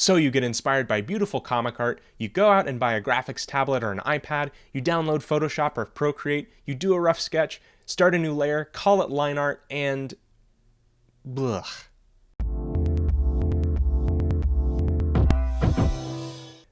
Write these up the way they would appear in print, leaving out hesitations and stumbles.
So you get inspired by beautiful comic art, you go out and buy a graphics tablet or an iPad, you download Photoshop or Procreate, you do a rough sketch, start a new layer, call it Lineart, and blech.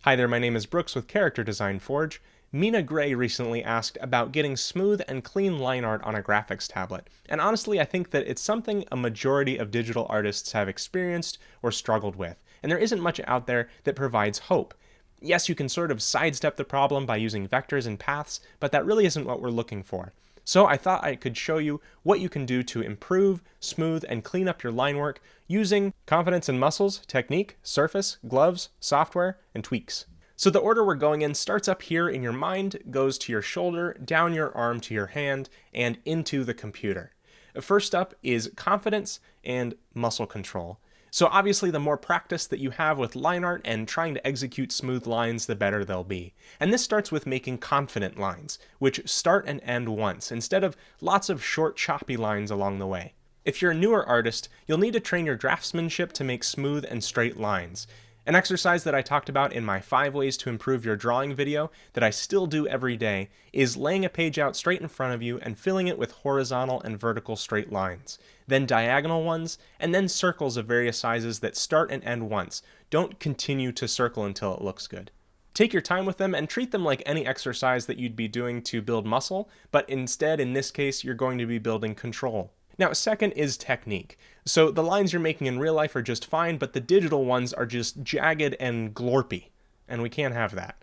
Hi there, my name is Brooks with Character Design Forge. Mina Gray recently asked about getting smooth and clean line art on a graphics tablet, and honestly I think that it's something a majority of digital artists have experienced or struggled with, and there isn't much out there that provides hope. Yes, you can sort of sidestep the problem by using vectors and paths, but that really isn't what we're looking for. So I thought I could show you what you can do to improve, smooth, and clean up your line work using confidence and muscles, technique, surface, gloves, software, and tweaks. So the order we're going in starts up here in your mind, goes to your shoulder, down your arm to your hand, and into the computer. First up is confidence and muscle control. So obviously the more practice that you have with line art and trying to execute smooth lines, the better they'll be. And this starts with making confident lines, which start and end once, instead of lots of short choppy lines along the way. If you're a newer artist, you'll need to train your draftsmanship to make smooth and straight lines. An exercise that I talked about in my 5 ways to improve your drawing video that I still do every day is laying a page out straight in front of you and filling it with horizontal and vertical straight lines, then diagonal ones, and then circles of various sizes that start and end once. Don't continue to circle until it looks good. Take your time with them and treat them like any exercise that you'd be doing to build muscle, but instead in this case you're going to be building control. Now, second is technique. So the lines you're making in real life are just fine, but the digital ones are just jagged and blorpy, and we can't have that.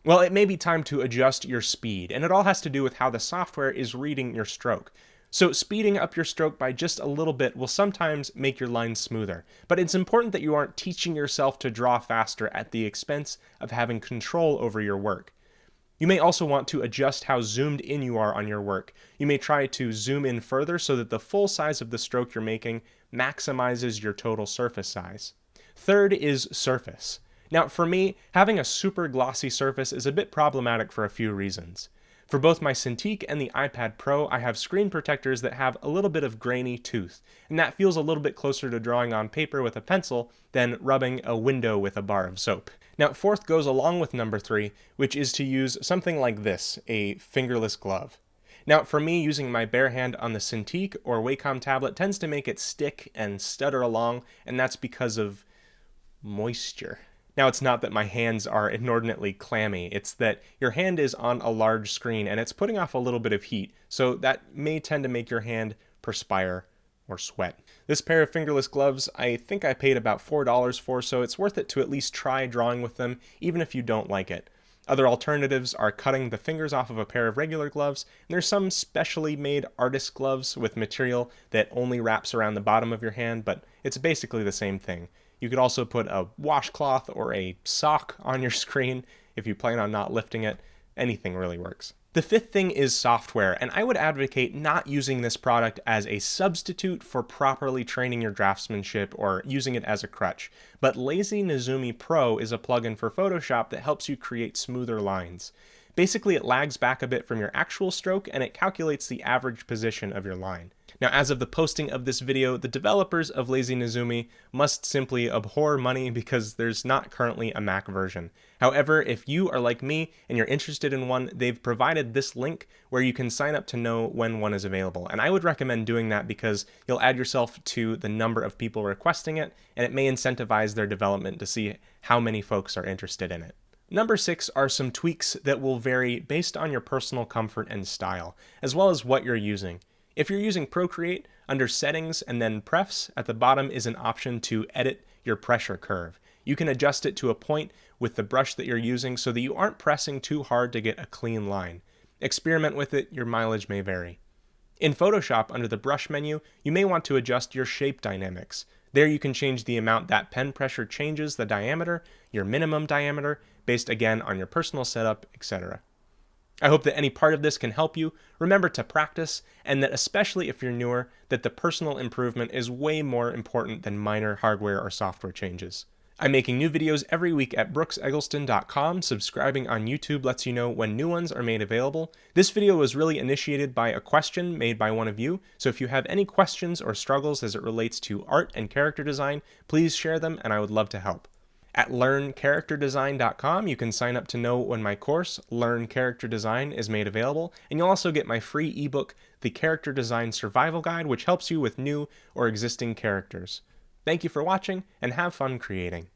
Well, it may be time to adjust your speed, and it all has to do with how the software is reading your stroke. So speeding up your stroke by just a little bit will sometimes make your lines smoother, but it's important that you aren't teaching yourself to draw faster at the expense of having control over your work. You may also want to adjust how zoomed in you are on your work. You may try to zoom in further so that the full size of the stroke you're making maximizes your total surface size. Third is surface. Now for me, having a super glossy surface is a bit problematic for a few reasons. For both my Cintiq and the iPad Pro, I have screen protectors that have a little bit of grainy tooth, and that feels a little bit closer to drawing on paper with a pencil than rubbing a window with a bar of soap. Now, fourth goes along with number 3, which is to use something like this, a fingerless glove. Now, for me, using my bare hand on the Cintiq or Wacom tablet tends to make it stick and stutter along, and that's because of moisture. Now, it's not that my hands are inordinately clammy, it's that your hand is on a large screen and it's putting off a little bit of heat, so that may tend to make your hand perspire or sweat. This pair of fingerless gloves I think I paid about $4 for, so it's worth it to at least try drawing with them, even if you don't like it. Other alternatives are cutting the fingers off of a pair of regular gloves, and there's some specially made artist gloves with material that only wraps around the bottom of your hand, but it's basically the same thing. You could also put a washcloth or a sock on your screen if you plan on not lifting it. Anything really works. The fifth thing is software, and I would advocate not using this product as a substitute for properly training your draftsmanship or using it as a crutch, but Lazy Nezumi Pro is a plugin for Photoshop that helps you create smoother lines. Basically, it lags back a bit from your actual stroke, and it calculates the average position of your line. Now, as of the posting of this video, the developers of Lazy Nezumi must simply abhor money because there's not currently a Mac version. However, if you are like me and you're interested in one, they've provided this link where you can sign up to know when one is available. And I would recommend doing that because you'll add yourself to the number of people requesting it, and it may incentivize their development to see how many folks are interested in it. Number 6 are some tweaks that will vary based on your personal comfort and style, as well as what you're using. If you're using Procreate, under Settings and then Prefs, at the bottom is an option to edit your pressure curve. You can adjust it to a point with the brush that you're using so that you aren't pressing too hard to get a clean line. Experiment with it, your mileage may vary. In Photoshop, under the Brush menu, you may want to adjust your shape dynamics. There you can change the amount that pen pressure changes the diameter, your minimum diameter, based again on your personal setup, etc. I hope that any part of this can help you. Remember to practice, and that especially if you're newer, that the personal improvement is way more important than minor hardware or software changes. I'm making new videos every week at brookseggelston.com. Subscribing on YouTube lets you know when new ones are made available. This video was really initiated by a question made by one of you, so if you have any questions or struggles as it relates to art and character design, please share them and I would love to help. At learncharacterdesign.com, you can sign up to know when my course, Learn Character Design, is made available, and you'll also get my free ebook, The Character Design Survival Guide, which helps you with new or existing characters. Thank you for watching, and have fun creating.